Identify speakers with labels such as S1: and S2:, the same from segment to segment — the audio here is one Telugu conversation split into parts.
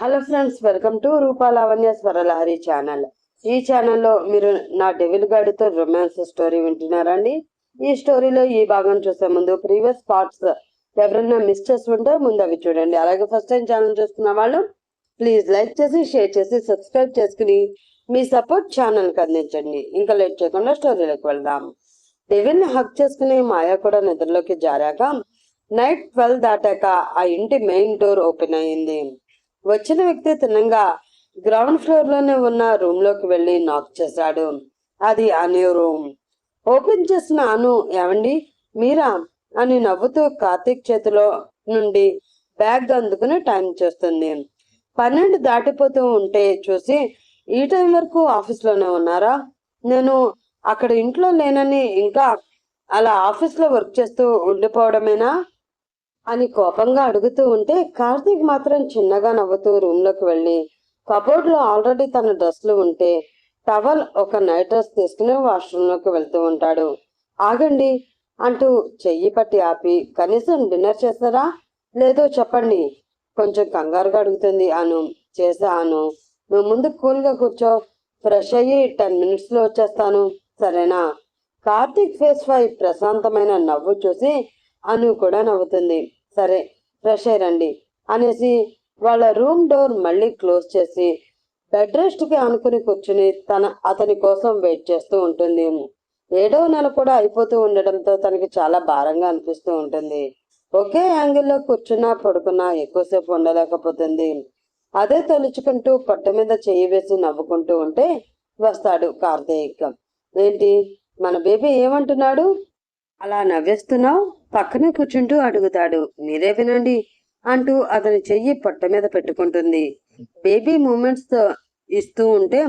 S1: Hello friends, welcome to Rupa Lavanya Swaralahari channel. ఈ ఛానల్లో మీరు నా డెవిల్ గాడితో రొమాన్స్ స్టోరీ వింటున్నారండి. ఈ స్టోరీలో ఈ భాగం చూసే ముందు ప్రీవియస్ పార్ట్స్ ఎవరైనా మిస్ చేసి ఉంటే ముందు అవి చూడండి. అలాగే ఫస్ట్ టైం ఛానల్ చూస్తున్న వాళ్ళు ప్లీజ్ లైక్ చేసి షేర్ చేసి సబ్స్క్రైబ్ చేసుకుని మీ సపోర్ట్ ఛానల్కి అందించండి. ఇంకా లేట్ చేయకుండా స్టోరీలోకి వెళ్దాం. డెవిల్ ని హక్ చేసుకుని మాయా కూడా నిద్రలోకి జారాక నైట్ 12 దాటాక ఆ ఇంటి మెయిన్ డోర్ ఓపెన్ అయింది. వచ్చిన వ్యక్తి తిన్నంగా గ్రౌండ్ ఫ్లోర్ లోనే ఉన్న రూమ్ లోకి వెళ్లి నాక్ చేశాడు. అది అను రూమ్. ఓపెన్ చేసిన అను, ఏమండి మీరా అని నవ్వుతూ కార్తీక్ చేతిలో నుండి బ్యాగ్ అందుకుని టైం చూస్తుంది. 12 దాటిపోతూ ఉంటే చూసి, ఈ టైం వరకు ఆఫీస్ లోనే ఉన్నారా? నేను అక్కడ ఇంట్లో లేనని ఇంకా అలా ఆఫీస్ లో వర్క్ చేస్తూ ఉండిపోవడమేనా అని కోపంగా అడుగుతూ ఉంటే, కార్తీక్ మాత్రం చిన్నగా నవ్వుతూ రూమ్ లోకి వెళ్ళి కబోర్డ్ లో ఆల్రెడీ తన డ్రెస్లు ఉంటే టవల్ ఒక నైట్ డ్రెస్ తీసుకుని వాష్రూమ్ లోకి వెళ్తూ ఉంటాడు. ఆగండి అంటూ చెయ్యి పట్టి ఆపి, కనీసం డిన్నర్ చేస్తారా లేదో చెప్పండి, కొంచెం కంగారుగా అడుగుతుంది అను. చేశాను, నువ్వు ముందు కూల్గా కూర్చో, ఫ్రెష్ అయ్యి 10 minutes లో వచ్చేస్తాను, సరేనా? కార్తీక్ ఫేస్ పై ప్రశాంతమైన నవ్వు చూసి అను కూడా నవ్వుతుంది. సరే, ఫ్రెష్ అయ్యండి అనేసి వాళ్ళ రూమ్ డోర్ మళ్ళీ క్లోజ్ చేసి బెడ్ రెస్ట్ కి అనుకుని కూర్చుని అతని కోసం వెయిట్ చేస్తూ ఉంటుంది. 7వ నెల కూడా అయిపోతూ ఉండడంతో తనకి చాలా భారంగా అనిపిస్తూ ఉంటుంది. ఒకే యాంగిల్లో కూర్చున్నా పడుకున్నా ఎక్కువసేపు ఉండలేకపోతుంది. అదే తలుచుకుంటూ పొట్ట మీద చెయ్యి వేసి నవ్వుకుంటూ ఉంటే వస్తాడు కార్తీక్. ఏంటి మన బేబీ ఏమంటున్నాడు అలా నవ్వేస్తున్నావు? పక్కనే కూర్చుంటూ అడుగుతాడు. మీరే వినండి అంటూ అతని చెయ్యి పొట్ట మీద పెట్టుకుంటుంది. బేబీ మూమెంట్స్ ఇస్తూ ఉంటే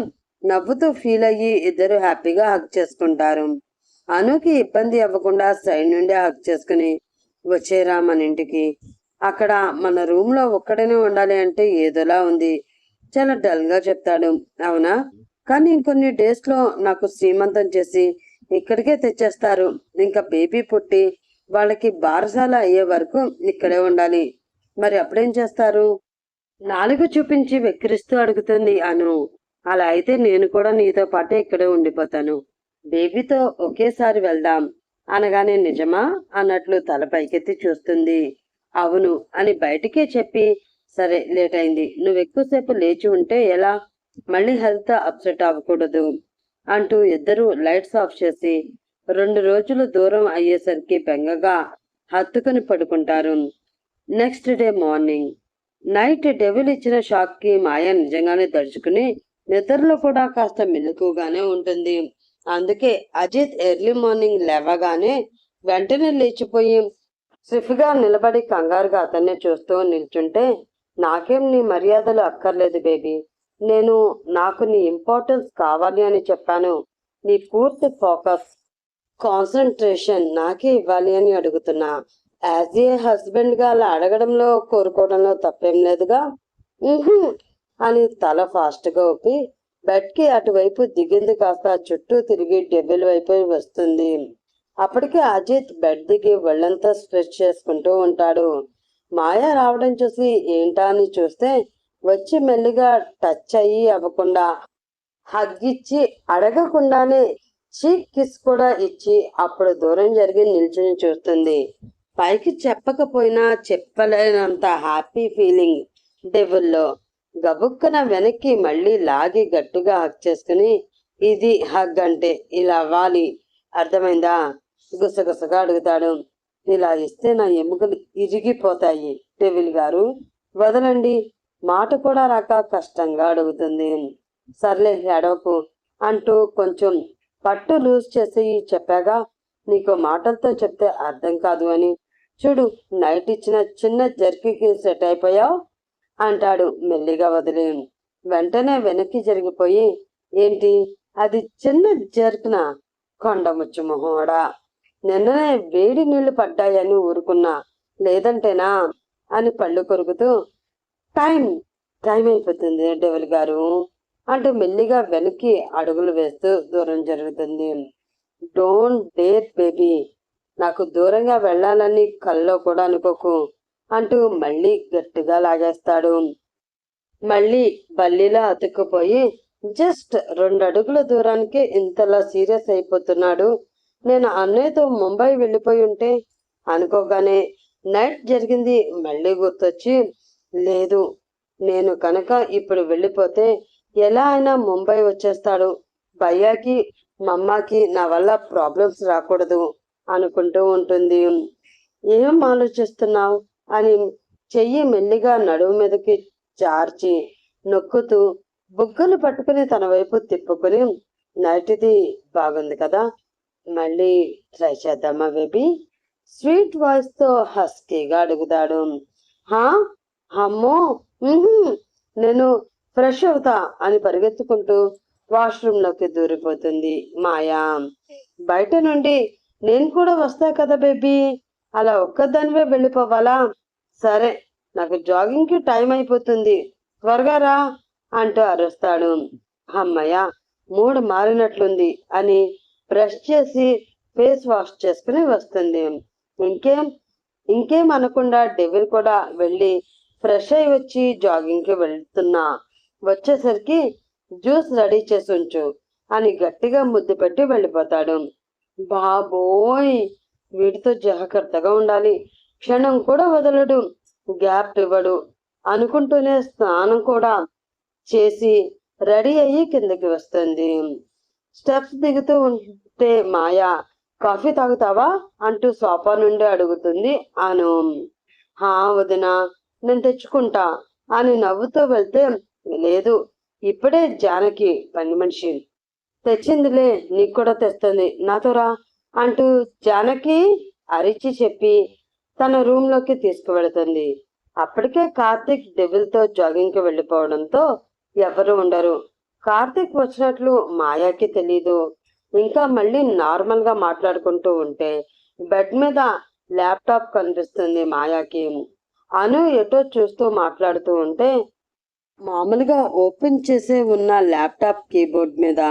S1: నవ్వుతూ ఫీల్ అయ్యి ఇద్దరు హ్యాపీగా హక్ చేసుకుంటారు. అనుకి ఇబ్బంది అవ్వకుండా సైడ్ నుండి హక్ చేసుకుని, వచ్చేరా మన ఇంటికి, అక్కడ మన రూమ్ లో ఒక్కడనే ఉండాలి అంటే ఏదోలా ఉంది, చాలా డల్ గా చెప్తాడు. అవునా, కానీ ఇంకొన్ని డేస్ లో నాకు శ్రీమంతం చేసి ఇక్కడికే తెచ్చేస్తారు. ఇంకా బేబీ పుట్టి వాళ్ళకి బారసాల అయ్యే వరకు ఇక్కడే ఉండాలి. మరి అప్పుడేం చేస్తారు? నాలుగు చూపించి వెక్కిరిస్తూ అడుగుతుంది అను. అలా అయితే నేను కూడా నీతో పాటే ఇక్కడే ఉండిపోతాను. బేబీతో ఒకేసారి వెళ్దాం అనగానే, నిజమా అన్నట్లు తల పైకెత్తి చూస్తుంది. అవును అని బయటికే చెప్పి, సరే లేట్ అయింది, నువ్వు ఎక్కువసేపు లేచి ఉంటే ఎలా, మళ్ళీ హెల్త్ అప్సెట్ అవ్వకూడదు అంటూ ఇద్దరు లైట్స్ ఆఫ్ చేసి 2 రోజులు దూరం అయ్యేసరికి బెంగగా హత్తుకుని పడుకుంటారు. Next day morning night devil ఇచ్చిన షాక్ కి మాయ నిజంగానే దడుచుకుని నిద్రలో కూడా కాస్త మెలకుగానే ఉంటుంది. అందుకే అజిత్ ఎర్లీ మార్నింగ్ లేవగానే వెంటనే లేచిపోయి స్విఫ్గా నిలబడి కంగారుగా అతన్ని చూస్తూ నిల్చుంటే, నాకేం నీ మర్యాదలు అక్కర్లేదు బేబీ, నాకు నీ ఇంపార్టెన్స్ కావాలి అని చెప్పాను. నీ పూర్తి ఫోకస్ కాన్సన్ట్రేషన్ నాకే ఇవ్వాలి అని అడుగుతున్నా. యాజ్ ఏ హస్బెండ్ గా అలా అడగడంలో కోరుకోవడంలో తప్పేం లేదుగా అని తల ఫాస్ట్ గా ఊపి బెడ్ కి అటువైపు దిగింది. కాస్త చుట్టూ తిరిగి డెబిల్ వైపు వస్తుంది. అప్పటికే అజిత్ బెడ్ దిగి ఒళ్ళంతా స్ట్రెచ్ చేసుకుంటూ ఉంటాడు. మాయ రావడం చూసి ఏంటా అని చూస్తే, వచ్చి మెల్లిగా టచ్ అయ్యి అవ్వకుండా హగ్గిచ్చి అడగకుండానే చీక్ కిస్ కూడా ఇచ్చి అప్పుడు దూరం జరిగి నిల్చుని చూస్తుంది. పైకి చెప్పకపోయినా చెప్పలేనంత హ్యాపీ ఫీలింగ్ డెవిల్లో. గబుక్కన వెనక్కి మళ్ళీ లాగి గట్టిగా హగ్ చేసుకుని, ఇది హగ్ అంటే ఇలా అవ్వాలి, అర్థమైందా? గుసగుసగా అడుగుతాడు. ఇలా ఇస్తే నా ఎముకలు ఇరిగిపోతాయి డెవిల్ గారు, వదలండి, మాట కూడా రాక కష్టంగా అడుగుతుంది. సర్లే ఎడవకు అంటూ కొంచెం పట్టు లూజ్ చేసి చెప్పాగా, నీకు మాటలతో చెప్తే అర్థం కాదు అని, చూడు నైట్ ఇచ్చిన చిన్న జర్కీకి సెట్ అయిపోయావు అంటాడు మెల్లిగా వదిలి. వెంటనే వెనక్కి జరిగిపోయి, ఏంటి అది చిన్న జర్క్నా, కొండముచ్చు మొహోడా, నిన్ననే వేడి నీళ్లు పడ్డాయని ఊరుకున్నా, లేదంటేనా అని పళ్ళు కొరుకుతూ, టైం టైం అయిపోతుంది డెవిల్ గారు అంటూ మెల్లిగా వెనక్కి అడుగులు వేస్తూ దూరం జరుగుతుంది. డోంట్ డేర్ బేబీ, నాకు దూరంగా వెళ్ళాలని కల్లో కూడా అనుకోకు అంటూ మళ్ళీ గట్టిగా లాగేస్తాడు. మళ్ళీ బల్లిలా అతుక్కుపోయి జస్ట్ 2 అడుగుల దూరానికి ఇంతలా సీరియస్ అయిపోతున్నాడు. నేను అన్నయ్యతో ముంబై వెళ్ళిపోయి ఉంటే అనుకోగానే నైట్ జరిగింది మళ్ళీ గుర్తొచ్చి, లేదు, నేను కనుక ఇప్పుడు వెళ్ళిపోతే ఎలా అయినా ముంబై వచ్చేస్తాడు. భయ్యాకి మమ్మాకి నా వల్ల ప్రాబ్లమ్స్ రాకూడదు అనుకుంటూ ఉంటుంది. ఏం ఆలోచిస్తున్నావు అని చెయ్యి మెల్లిగా నడుము మీదకి చార్చి నొక్కుతూ బుగ్గలు పట్టుకుని తన వైపు తిప్పుకుని, నైట్ది బాగుంది కదా, మళ్ళీ ట్రై చేద్దామా బేబీ? స్వీట్ వాయిస్ తో హస్కీగా అడుగుతాడు. హా, అమ్మో, నేను ఫ్రెష్ అవుతా అని పరిగెత్తుకుంటూ వాష్రూమ్ లోకి దూరిపోతుంది మాయా. బయట నుండి నేను కూడా వస్తా కదా బేబీ, అలా ఒక్కదానివే వెళ్ళిపోవాలా? సరే, నాకు జాగింగ్ కి టైం అయిపోతుంది, త్వరగా రా అంటూ అరుస్తాడు. అమ్మయ్య, మూడు మారినట్లుంది అని బ్రష్ చేసి ఫేస్ వాష్ చేసుకుని వస్తుంది. ఇంకేం అనకుండా డెవిల్ కూడా వెళ్ళి ఫ్రెష్ అయి వచ్చి జాగింగ్ కి వెళ్తున్నా, వచ్చేసరికి జ్యూస్ రెడీ చేసి ఉంచు అని గట్టిగా ముద్దు పెట్టి వెళ్ళిపోతాడు. బాబోయ్, వీటితో జాగ్రత్తగా ఉండాలి, క్షణం కూడా వదలడు, గ్యాప్ ఇవ్వడు అనుకుంటూనే స్నానం కూడా చేసి రెడీ అయ్యి కిందకి వస్తుంది. స్టెప్స్ దిగుతూ ఉంటే మాయా, కాఫీ తాగుతావా అంటూ సోఫా నుండి అడుగుతుంది. అను, హా వదినా, నేను తెచ్చుకుంటా అని నవ్వుతూ వెళ్తే, లేదు, ఇప్పుడే జానకి పని మనిషి తెచ్చిందిలే, నీకు కూడా తెస్తుంది, నాతో రా అంటూ జానకి అరిచి చెప్పి తన రూమ్ లోకి తీసుకువెళుతుంది. అప్పటికే కార్తీక్ డెవిల్తో జాగింగ్ కి వెళ్ళిపోవడంతో ఎవరు ఉండరు. కార్తీక్ వచ్చినట్లు మాయాకి తెలీదు. ఇంకా మళ్ళీ నార్మల్ గా మాట్లాడుకుంటూ ఉంటే బెడ్ మీద ల్యాప్టాప్ కనిపిస్తుంది మాయాకి. అను ఎటో చూస్తూ మాట్లాడుతూ ఉంటే మామూలుగా ఓపెన్ చేసే ఉన్న ల్యాప్టాప్ కీబోర్డ్ మీద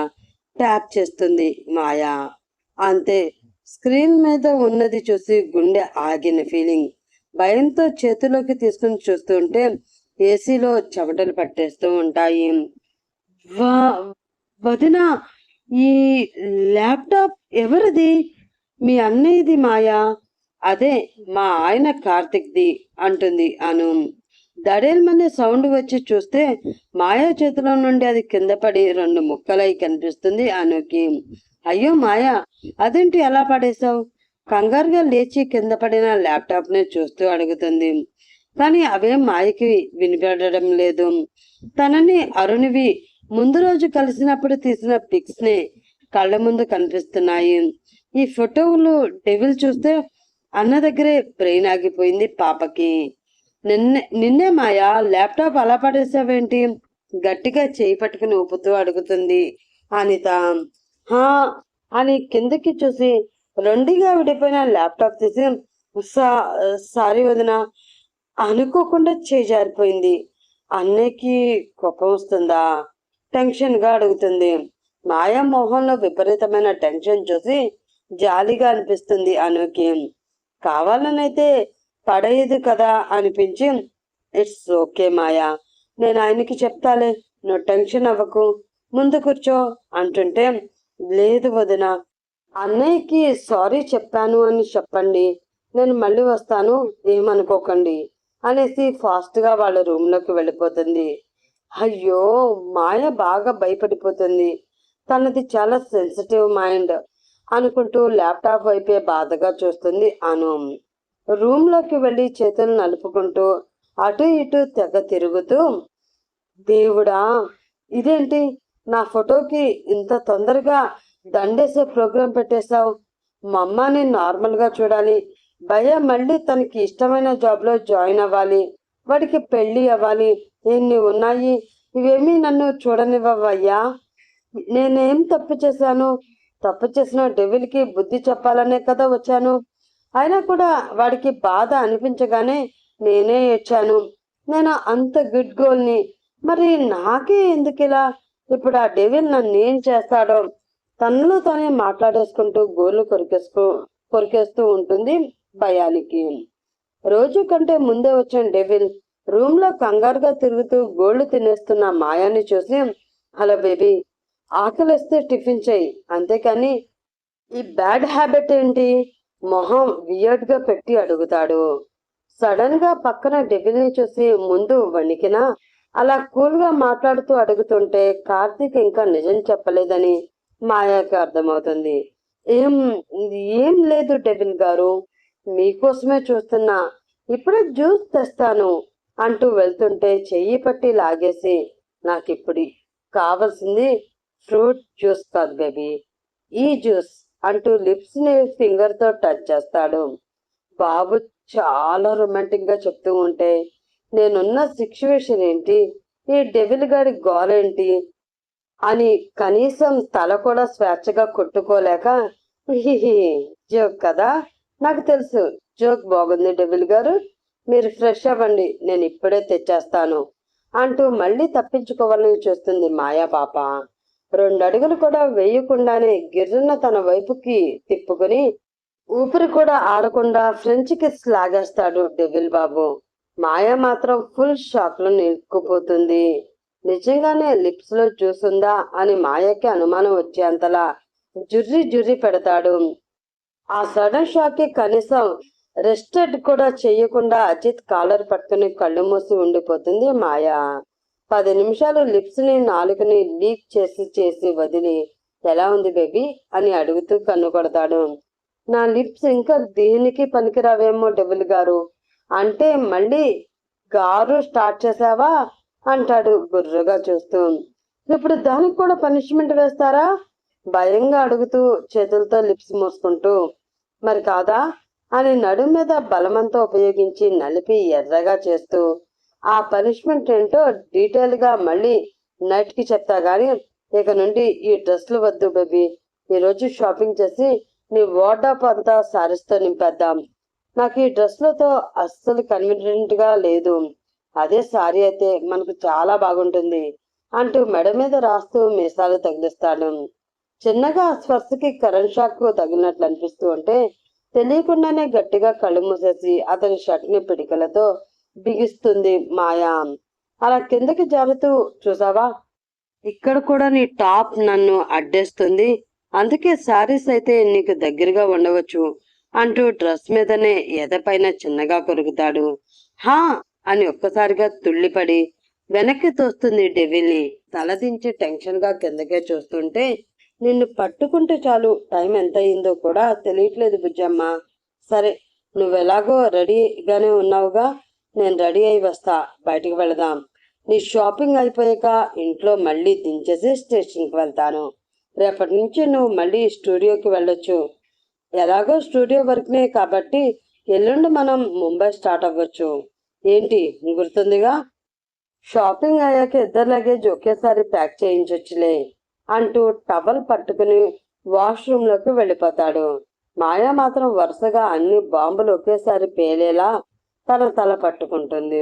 S1: ట్యాప్ చేస్తుంది మాయా. అంతే, స్క్రీన్ మీద ఉన్నది చూసి గుండె ఆగిన ఫీలింగ్. భయంతో చేతిలోకి తీసుకుని చూస్తుంటే ఏసీలో చెమటలు పట్టేస్తూ ఉంటాయి. వదినా, ఈ ల్యాప్టాప్ ఎవరిది? మీ అన్నయ్యది మాయా. అదే మా ఆయన కార్తిక్ది అంటుంది అను. దడేల్మనే సౌండ్ వచ్చి చూస్తే మాయా చేతిలో నుండి అది కింద పడి 2 ముక్కలై కనిపిస్తుంది అనుకి. అయ్యో మాయా, అదేంటి ఎలా పడేశావు? కంగారుగా లేచి కింద పడిన ల్యాప్టాప్ ని చూస్తూ అడుగుతుంది. కానీ అవేం మాయకి వినిపడడం లేదు. తనని అరుణివి ముందు రోజు కలిసినప్పుడు తీసిన పిక్స్ ని కళ్ళ ముందు కనిపిస్తున్నాయి. ఈ ఫోటోలు డెవిల్ చూస్తే అన్న దగ్గరే బ్రెయిన్ ఆగిపోయింది పాపకి. నిన్నే మాయా, ల్యాప్టాప్ అలా పడేసావేంటి? గట్టిగా చేయి పట్టుకుని ఊపుతూ అడుగుతుంది అనిత. హా అని కిందకి చూసి రెండుగా విడిపోయిన ల్యాప్టాప్ తీసి, సారీ వదిన, అనుకోకుండా చేయి జారిపోయింది. అన్నయ్యకి కోపం వస్తుందా? టెన్షన్ గా అడుగుతుంది. మాయా మొహంలో విపరీతమైన టెన్షన్ చూసి జాలిగా అనిపిస్తుంది అనుకి. కావాలనైతే పడేయదు కదా అనిపించి, ఇట్స్ ఓకే మాయా, నేను ఆయనకి చెప్తాలే, నువ్వు టెన్షన్ అవ్వకు, ముందు కూర్చో అంటుంటే, లేదు వదిన, అన్నయ్యకి సారీ చెప్పాను అని చెప్పండి, నేను మళ్ళీ వస్తాను, ఏమనుకోకండి అనేసి ఫాస్ట్ గా వాళ్ళ రూమ్ లోకి వెళ్ళిపోతుంది. అయ్యో, మాయ బాగా భయపడిపోతుంది. తనది చాలా సెన్సిటివ్ మైండ్ అనుకుంటూ ల్యాప్టాప్ వైపే బాధగా చూస్తుంది అను. రూమ్ లోకి వెళ్ళి చేతులు నలుపుకుంటూ అటు ఇటు తెగ తిరుగుతూ, దేవుడా, ఇదేంటి, నా ఫోటోకి ఇంత తొందరగా దండేసే ప్రోగ్రాం పెట్టేశావు? మా అమ్మని నార్మల్ గా చూడాలి, భయ మళ్ళీ తనకి ఇష్టమైన జాబ్ లో జాయిన్ అవ్వాలి, వాడికి పెళ్లి అవ్వాలి, ఎన్ని ఉన్నాయి, ఇవేమీ నన్ను చూడనివ్వయ్యా. నేనేం తప్పు చేశాను? తప్పు చేసిన డెవిల్కి బుద్ధి చెప్పాలనే కదా వచ్చాను. అయినా కూడా వాడికి బాధ అనిపించగానే నేనే ఏడ్చాను. నేను అంత గుడ్ గోల్ని, మరి నాకే ఎందుకు ఇలా? ఇప్పుడు ఆ డెవిల్ నన్ను ఏం చేస్తాడో? తనలో తానే మాట్లాడేసుకుంటూ గోర్లు కొరికేస్తూ ఉంటుంది భయానికి. రోజు కంటే ముందే వచ్చిన డెవిల్ రూమ్ లో కంగారుగా తిరుగుతూ గోళ్లు తినేస్తున్న మాయాని చూసి, హలో బేబీ, ఆకలిస్తే టిఫిన్ చెయ్యి, అంతేకాని ఈ బ్యాడ్ హ్యాబిట్ ఏంటి? మొహం వియర్డ్ గా పెట్టి అడుగుతాడు. సడన్ గా పక్కన డెవిల్ ని చూసి ముందు వణికినా, అలా కూల్ గా మాట్లాడుతూ అడుగుతుంటే కార్తీక్ ఇంకా నిజం చెప్పలేదని మాయాకి అర్థమవుతుంది. ఏం ఏం లేదు డెవిల్ గారు, మీకోసమే చూస్తున్నా, ఇప్పుడే జ్యూస్ తెస్తాను అంటూ వెళ్తుంటే చెయ్యి పట్టి లాగేసి, నాకిప్పుడు కావలసింది ఫ్రూట్ జ్యూస్ కాదు బేబీ, ఈ జ్యూస్ అంటూ లిప్స్ ని ఫింగర్ తో టచ్ చేస్తాడు. బాబు చాలా రొమాంటిక్ గా చెప్తూ ఉంటే, నేనున్న సిచ్యువేషన్ ఏంటి, ఈ డెవిల్ గాడి గోలేంటి అని కనీసం తల కూడా స్వేచ్ఛగా కొట్టుకోలేక, జోక్ కదా, నాకు తెలుసు, జోక్ బాగుంది డెవిల్ గారు, మీరు ఫ్రెష్ అవ్వండి, నేను ఇప్పుడే తెచ్చేస్తాను అంటూ మళ్ళీ తప్పించుకోవాలని చూస్తుంది మాయా పాప. 2 అడుగులు కూడా వేయకుండానే గిర్రున తన వైపుకి తిప్పుకుని ఊపిరి కూడా ఆడకుండా ఫ్రెంచ్ కిస్ లాగేస్తాడు డెవిల్ బాబు. మాయ మాత్రం ఫుల్ షాక్ లో నిలుక్కుపోతుంది. నిజంగానే లిప్స్ లో జ్యూస్ ఉందా అని మాయకి అనుమానం వచ్చేంతలా జుర్రి జుర్రి పెడతాడు. ఆ సడన్ షాక్ కి కనీసం రెస్టెడ్ కూడా చెయ్యకుండా అజిత్ కాలర్ పట్టుకుని కళ్ళు మూసి ఉండిపోతుంది మాయా. 10 నిమిషాలు లిప్స్ ని నాలుకని లీక్ చేసి చేసి వదిలి, ఎలా ఉంది బేబీ అని అడుగుతూ కన్ను కొడతాడు. నా లిప్స్ ఇంకా దేనికి పనికిరావేమో డెవిల్ గారు, అంటే మళ్ళీ గారు స్టార్ట్ చేసావా అంటాడు గుర్రుగా చూస్తూ. ఇప్పుడు దానికి కూడా పనిష్మెంట్ వేస్తారా భయంగా అడుగుతూ చేతులతో లిప్స్ మూసుకుంటూ. మరి కాదా అని నడుం మీద బలమంతా ఉపయోగించి నలిపి ఎర్రగా చేస్తూ, ఆ పనిష్మెంట్ ఏంటో డీటెయిల్ గా మళ్ళీ నైట్ కి చెప్తా గాని, ఇక నుండి ఈ డ్రెస్లు వద్దు బేబీ, ఈరోజు షాపింగ్ చేసి నీ వార్డ్రోబ్ అంతా సారీస్ తో నింపేద్దాం, నాకు ఈ డ్రెస్లతో అస్సలు కన్వీనియంట్ గా లేదు, అదే సారీ అయితే మనకు చాలా బాగుంటుంది అంటూ మెడ మీద రాస్తూ మీసాలు తగిలిస్తాడు. చిన్నగా స్పర్శకి కరెంట్ షాక్ తగిలినట్లు అనిపిస్తూ ఉంటే తెలియకుండానే గట్టిగా కళ్ళు మూసేసి అతని షర్ట్ ని పిడికలతో బిగిస్తుంది మాయా. అలా కిందకి జారుతూ, చూసావా, ఇక్కడ కూడా నీ టాప్ నన్ను అడ్డేస్తుంది, అందుకే శారీస్ అయితే నీకు దగ్గరగా ఉండవచ్చు అంటూ డ్రెస్ మీదనే ఎదపైన చిన్నగా కొరుకుతాడు. హా అని ఒక్కసారిగా తుళ్ళిపడి వెనక్కి తోస్తుంది డెవిల్ని. తలదించి టెన్షన్ గా కిందకే చూస్తుంటే, నిన్ను పట్టుకుంటే చాలు టైం ఎంత అయిందో కూడా తెలియట్లేదు బుజ్జమ్మ. సరే, నువ్వెలాగో రెడీగానే ఉన్నావుగా, నేను రెడీ అయి వస్తా, బయటికి వెళదాం. నీ షాపింగ్ అయిపోయాక ఇంట్లో మళ్ళీ దించేసి స్టేషన్కి వెళ్తాను. రేపటి నుంచి నువ్వు మళ్ళీ స్టూడియోకి వెళ్ళొచ్చు, ఎలాగో స్టూడియో వర్క్నే కాబట్టి ఎల్లుండి మనం ముంబై స్టార్ట్ అవ్వచ్చు. ఏంటి గుర్తుందిగా? షాపింగ్ అయ్యాక ఇద్దరు లగేజ్ ఒకేసారి ప్యాక్ చేయించొచ్చులే అంటూ టవల్ పట్టుకుని వాష్రూమ్ లోకి వెళ్ళిపోతాడు. మాయా మాత్రం వరుసగా అన్ని బాంబులు ఒకేసారి పేలేలా తన తల పట్టుకుంటుంది.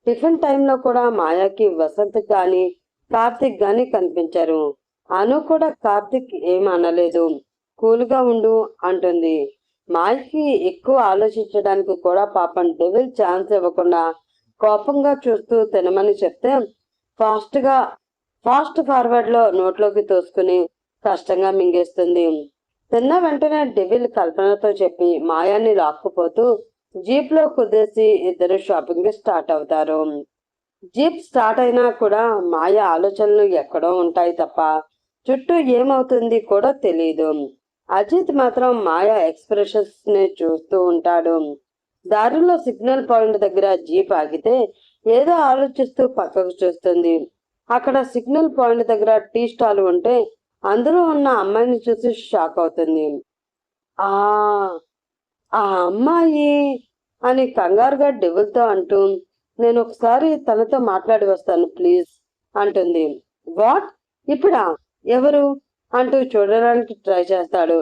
S1: టిఫిన్ టైంలో కూడా మాయాకి వసంత్ గాని కార్తిక్ గాని కనిపించారు. అను కూడా కార్తిక్ ఏం అనలేదు, కూల్గా ఉండు అంటుంది. మాయకి ఎక్కువ ఆలోచించడానికి కూడా పాపం డెవిల్ ఛాన్స్ ఇవ్వకుండా కోపంగా చూస్తూ తినమని చెప్తే ఫాస్ట్ ఫార్వర్డ్ లో నోట్లోకి తోసుకుని కష్టంగా మింగేస్తుంది. తిన్న వెంటనే డెవిల్ కల్పనతో చెప్పి మాయాన్ని లాక్కుపోతూ జీప్ లో కుదేసి ఇద్దరు షాపింగ్ స్టార్ట్ అవుతారు. జీప్ స్టార్ట్ అయినా కూడా మాయ ఆలోచనలు ఎక్కడో ఉంటాయి తప్ప చుట్టూ ఏమవుతుంది కూడా తెలియదు. అజిత్ మాత్రం మాయా ఎక్స్ప్రెషన్స్ ని చూస్తూ ఉంటాడు. దారిలో సిగ్నల్ పాయింట్ దగ్గర జీప్ ఆగితే ఏదో ఆలోచిస్తూ పక్కకు చూస్తుంది. అక్కడ సిగ్నల్ పాయింట్ దగ్గర టీ స్టాల్ ఉంటే అందులో ఉన్న అమ్మాయిని చూసి షాక్ అవుతుంది. ఆ ఆ అమ్మాయి అని కంగారుగా డెవిల్తో అంటూ, నేను ఒకసారి తనతో మాట్లాడి వస్తాను ప్లీజ్ అంటుంది. వాట్, ఇప్పుడా, ఎవరు అంటూ చూడడానికి ట్రై చేస్తాడు.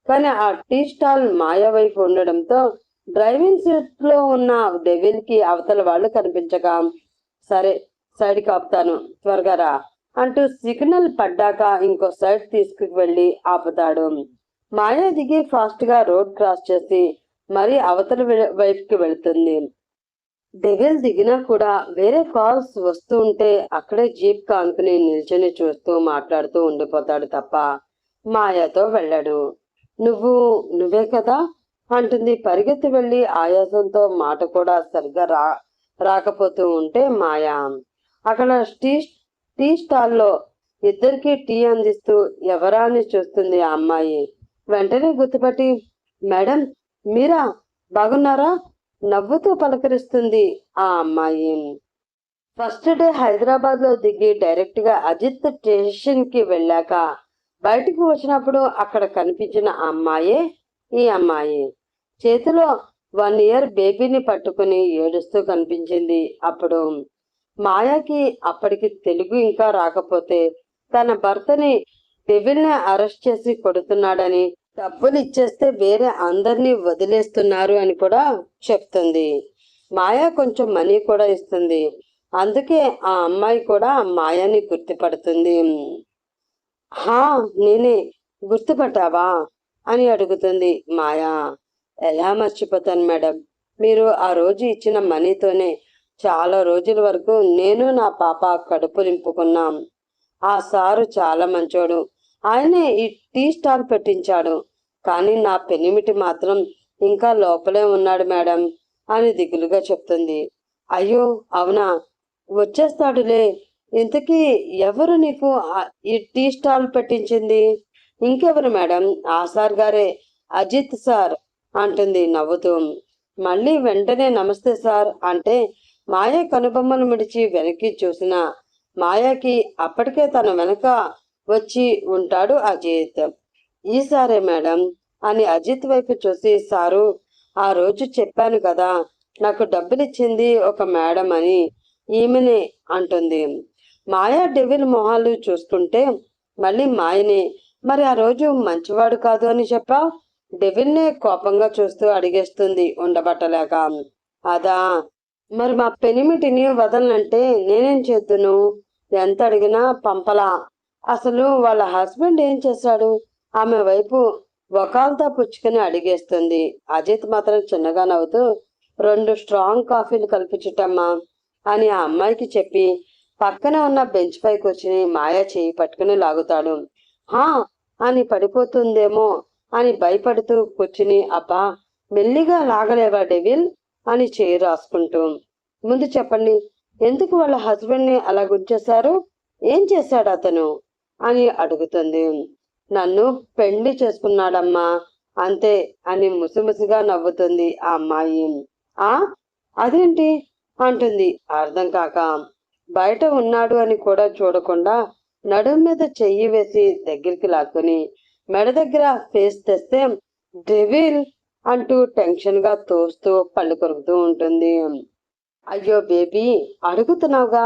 S1: కానీ ఆ టీ స్టాల్ మాయా వైపు ఉండడంతో డ్రైవింగ్ సీట్ లో ఉన్న డెవిల్ కి అవతల వాళ్ళు కనిపించక, సరే సైడ్కి ఆపుతాను, త్వరగా రా అంటూ సిగ్నల్ పడ్డాక ఇంకో సైడ్ తీసుకువెళ్ళి ఆపుతాడు. మాయా దిగి ఫాస్ట్ గా రోడ్ క్రాస్ చేసి మరి అవతల వైపుకి వెళుతుంది. డెవిల్ దిగినా కూడా వేరే కాల్స్ వస్తూ ఉంటే అక్కడే జీప్ కానుకుని నిల్చొని చూస్తూ మాట్లాడుతూ ఉండిపోతాడు తప్ప మాయాతో వెళ్ళాడు. నువ్వే కదా అంటుంది పరిగెత్తి వెళ్ళి ఆయాసంతో మాట కూడా సరిగ్గా రాకపోతూ ఉంటే మాయా అక్కడ టీ స్టాల్లో ఇద్దరికి టీ అందిస్తూ ఎవరా అని చూస్తుంది ఆ అమ్మాయి. వెంటనే గుర్తుపట్టి, మేడం మీరా, బాగున్నారా, నవ్వుతూ పలకరిస్తుంది ఆ అమ్మాయి. ఫస్ట్ డే హైదరాబాద్ లో దిగి డైరెక్ట్ గా అజిత్ స్టేషన్ కి వెళ్ళాక బయటికి వచ్చినప్పుడు అక్కడ కనిపించిన అమ్మాయే ఈ అమ్మాయి. చేతిలో 1 year బేబీని పట్టుకుని ఏడుస్తూ కనిపించింది. అప్పుడు మాయాకి అప్పటికి తెలుగు ఇంకా రాకపోతే తన భర్తని డెవిల్ని అరెస్ట్ చేసి కొడుతున్నాడని, డబ్బులు ఇచ్చేస్తే వేరే అందరినీ వదిలేస్తున్నారు అని కూడా చెప్తుంది. మాయా కొంచెం మనీ కూడా ఇస్తుంది. అందుకే ఆ అమ్మాయి కూడా మాయాని గుర్తుపడుతుంది. హా, నేనే, గుర్తుపట్టావా అని అడుగుతుంది మాయా. ఎలా మర్చిపోతాను మేడం, మీరు ఆ రోజు ఇచ్చిన మనీతోనే చాలా రోజుల వరకు నేను నా పాప కడుపు నింపుకున్నాం. ఆ సారు చాలా మంచోడు, ఆయనే ఈ టీ స్టాల్ పెట్టించాడు. కానీ నా పెనిమిటి మాత్రం ఇంకా లోపలే ఉన్నాడు మేడం అని దిగులుగా చెప్తుంది. అయ్యో అవునా, వచ్చేస్తాడులే. ఇంతకీ ఎవరు నీకు ఈ టీ స్టాల్ పెట్టించింది? ఇంకెవరు మేడం, ఆ సార్ గారే, అజిత్ సార్ అంటుంది నవ్వుతూ. మళ్ళీ వెంటనే నమస్తే సార్ అంటే మాయ కనుబొమ్మలు మిడిచి వెనక్కి చూసిన మాయాకి అప్పటికే తన వెనక వచ్చి ఉంటాడు అజిత్. ఈసారే మేడం అని అజిత్ వైపు చూసి, సారు ఆ రోజు చెప్పాను కదా నాకు డబ్బులిచ్చింది ఒక మేడం అని, ఈమెనే అంటుంది. మాయా డెవిల్ మొహాలు చూస్తుంటే మళ్ళీ మాయనే, మరి ఆ రోజు మంచివాడు కాదు అని చెప్పావు? డెవిల్నే కోపంగా చూస్తూ అడిగేస్తుంది ఉండబట్టలేక. అదా, మరి మా పెనిమిటిని వదలనంటే నేనేం చేద్దును? ఎంత అడిగినా పంపలా. అసలు వాళ్ళ హస్బెండ్ ఏం చేశాడు? ఆమె వైపు వకాల్తా పుచ్చుకుని అడిగేస్తుంది. అజిత్ మాత్రం చిన్నగా నవ్వుతూ 2 స్ట్రాంగ్ కాఫీలు కల్పించుటమ్మా అని ఆ అమ్మాయికి చెప్పి పక్కన ఉన్న బెంచ్ పై కూర్చుని మాయా చేయి పట్టుకుని లాగుతాడు. హా అని పడిపోతుందేమో అని భయపడుతూ కూర్చుని, అబ్బా మెల్లిగా లాగలేవా డెవిల్ అని చేయి రాసుకుంటూ, ముందు చెప్పండి, ఎందుకు వాళ్ళ హస్బెండ్ ని అలా గుంచేశారు? ఏం చేశాడు అతను అని అడుగుతుంది. నన్ను పెళ్లి చేసుకున్నాడమ్మా అంతే అని ముసిముసిగా నవ్వుతుంది ఆ అమ్మాయి. ఆ అదేంటి అంటుంది అర్థం కాక. బయట ఉన్నాడు అని కూడా చూడకుండా నడుం మీద చెయ్యి వేసి దగ్గరికి లాక్కుని మెడ దగ్గర ఫేస్ తెస్తే డెవిల్ అంటూ టెన్షన్ గా తోస్తూ పళ్ళు కొరుకుతూ ఉంటుంది. అయ్యో బేబీ, అడుగుతున్నావుగా,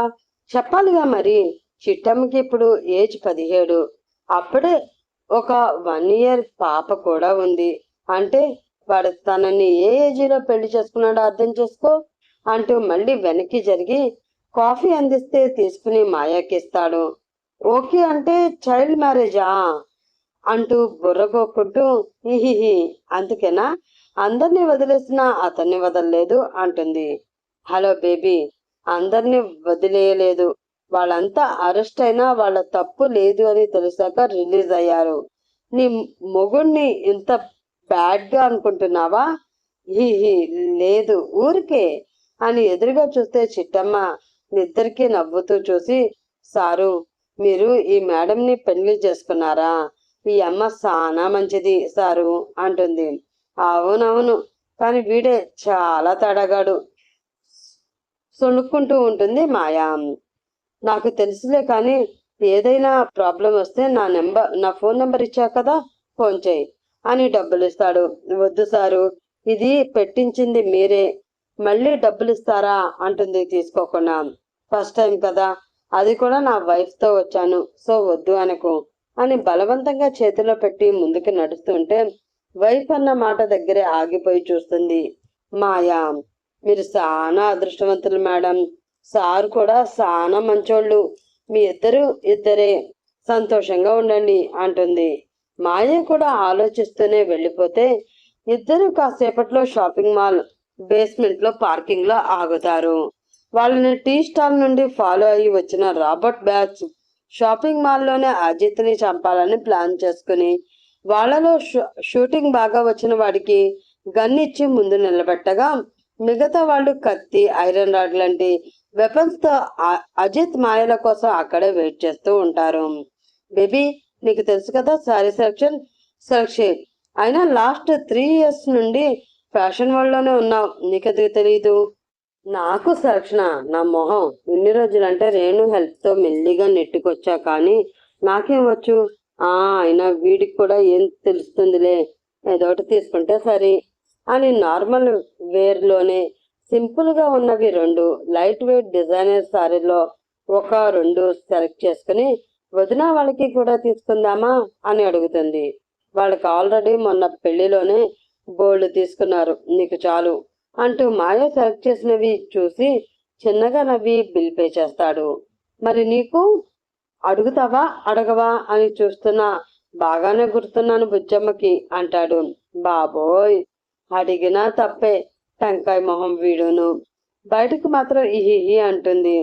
S1: చెప్పాలిగా మరి. చిట్టమ్మకి ఇప్పుడు ఏజ్ 17, అప్పుడే ఒక 1 year పాప కూడా ఉంది. అంటే వాడు తనని ఏ ఏజీలో పెళ్లి చేసుకున్నాడో అర్థం చేసుకో అంటూ మళ్ళీ వెనక్కి జరిగి కాఫీ అందిస్తే తీసుకుని మాయాకిస్తాడు. ఓకే అంటే చైల్డ్ మ్యారేజా అంటూ బుర్రగొక్కుంటూ, హిహిహి అందుకేనా అందరినీ వదిలేసినా అతన్ని వదలలేదు అంటుంది. హలో బేబీ, అందరినీ వదిలేయలేదు. వాళ్ళంతా అరెస్ట్ అయినా వాళ్ళ తప్పు లేదు అని తెలిసాక రిలీజ్ అయ్యారు. నీ మొగుణ్ణి ఇంత బ్యాడ్ గా అనుకుంటున్నావా? హీహీ లేదు ఊరికే అని ఎదురుగా చూస్తే చిట్టమ్మ నిద్దరికి నవ్వుతూ చూసి, సారు మీరు ఈ మేడంని పెళ్లి చేసుకున్నారా? ఈ అమ్మ చాలా మంచిది సారు అంటుంది. అవునవును, కానీ వీడే చాలా తడగాడు సొనుక్కుంటూ ఉంటుంది మాయా. నాకు తెలుసులే, కానీ ఏదైనా ప్రాబ్లం వస్తే నా ఫోన్ నెంబర్ ఇచ్చా కదా, ఫోన్ చేయి అని డబ్బులు ఇస్తాడు. వద్దు సారు, ఇది పెట్టించింది మీరే, మళ్ళీ డబ్బులు ఇస్తారా అంటుంది తీసుకోకుండా. ఫస్ట్ టైం కదా, అది కూడా నా వైఫ్ తో వచ్చాను, సో వద్దు అనకు అని బలవంతంగా చేతిలో పెట్టి ముందుకు నడుస్తుంటే వైఫ్ అన్న మాట దగ్గరే ఆగిపోయి చూస్తుంది మాయా. మీరు చాలా అదృష్టవంతులు మేడం, సారు కూడా చాలా మంచోళ్ళు, మీ ఇద్దరే సంతోషంగా ఉండండి అంటుంది. మాయ కూడా ఆలోచిస్తూనే వెళ్ళిపోతే ఇద్దరు కాసేపట్లో షాపింగ్ మాల్ బేస్మెంట్ లో పార్కింగ్ లో ఆగుతారు. వాళ్ళని టీ స్టాల్ నుండి ఫాలో అయ్యి వచ్చిన రాబర్ట్ బ్యాచ్ షాపింగ్ మాల్లోనే అజిత్ ని చంపాలని ప్లాన్ చేసుకుని వాళ్ళలో షూటింగ్ బాగా వచ్చిన వాడికి గన్ ఇచ్చి ముందు నిలబెట్టగా మిగతా వాళ్ళు కత్తి, ఐరన్ రాడ్ లాంటి వెపన్స్ తో అజిత్ మాయల కోసం అక్కడే వెయిట్ చేస్తూ ఉంటారు. బేబీ, నీకు తెలుసు కదా సారీ సెలక్షన్ అయినా లాస్ట్ 3 years నుండి ఫ్యాషన్ వరల్డ్ లోనే ఉన్నావు, నీకెందుకు తెలియదు? నాకు సెలక్షన్ నా మొహం, ఇన్ని రోజులంటే రేణు హెల్ప్ తో మెల్లిగా నెట్టుకొచ్చా, కానీ నాకేం వచ్చు? అయినా వీడికి కూడా ఏం తెలుస్తుందిలే, ఏదోటి తీసుకుంటే సరే అని నార్మల్ వేర్లోనే సింపుల్ గా ఉన్నవి 2 లైట్ వెయిట్ డిజైనర్ సారీలో ఒక 2 సెలెక్ట్ చేసుకుని వదిన వాళ్ళకి కూడా తీసుకుందామా అని అడుగుతుంది. వాళ్ళకి ఆల్రెడీ మొన్న పెళ్లిలోనే బోల్డ్ తీసుకున్నారు, నీకు చాలు అంటూ మాయ సెలెక్ట్ చేసినవి చూసి చిన్నగా నవ్వి బిల్ పే చేస్తాడు. మరి నీకు అడుగుతావా అడగవా అని చూస్తున్నా, బాగానే గుర్తున్నాను బుజ్జమ్మకి అంటాడు. బాబోయ్, అడిగినా తప్పే, టెంకాయ మొహం వీడును. బయటకు మాత్రం ఇహి అంటుంది.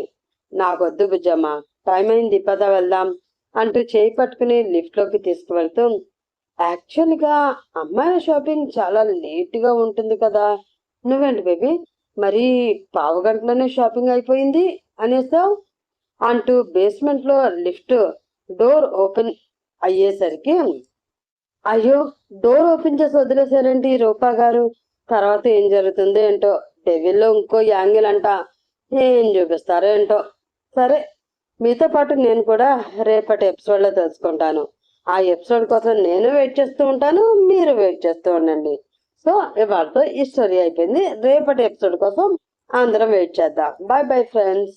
S1: నాకొద్దు బుజ్జమ్మ, టైం అయింది, పద వెళ్దాం అంటూ చేయి పట్టుకుని లిఫ్ట్ లోకి తీసుకువెళ్తూ, యాక్చువల్గా అమ్మాయిల షాపింగ్ చాలా లేట్గా ఉంటుంది కదా, నువ్వేంటి బేబీ మరి 1/2 గంటలోనే షాపింగ్ అయిపోయింది అనేసావు అంటూ బేస్మెంట్ లో లిఫ్ట్ డోర్ ఓపెన్ అయ్యేసరికి, అయ్యో డోర్ ఓపెన్ చేసి వదిలేశారండి రూపా గారు, తర్వాత ఏం జరుగుతుందో ఏంటో, డెవిల్లో ఇంకో యాంగిల్ అంట, ఏం చూపిస్తారో ఏంటో. సరే, మీతో పాటు నేను కూడా రేపటి ఎపిసోడ్లో తెలుసుకుంటాను. ఆ ఎపిసోడ్ కోసం నేను వెయిట్ చేస్తూ ఉంటాను, మీరు వెయిట్ చేస్తూ ఉండండి. సో ఇవాళతో ఈ స్టోరీ అయిపోయింది. రేపటి ఎపిసోడ్ కోసం అందరం వెయిట్ చేద్దాం. Bye bye friends.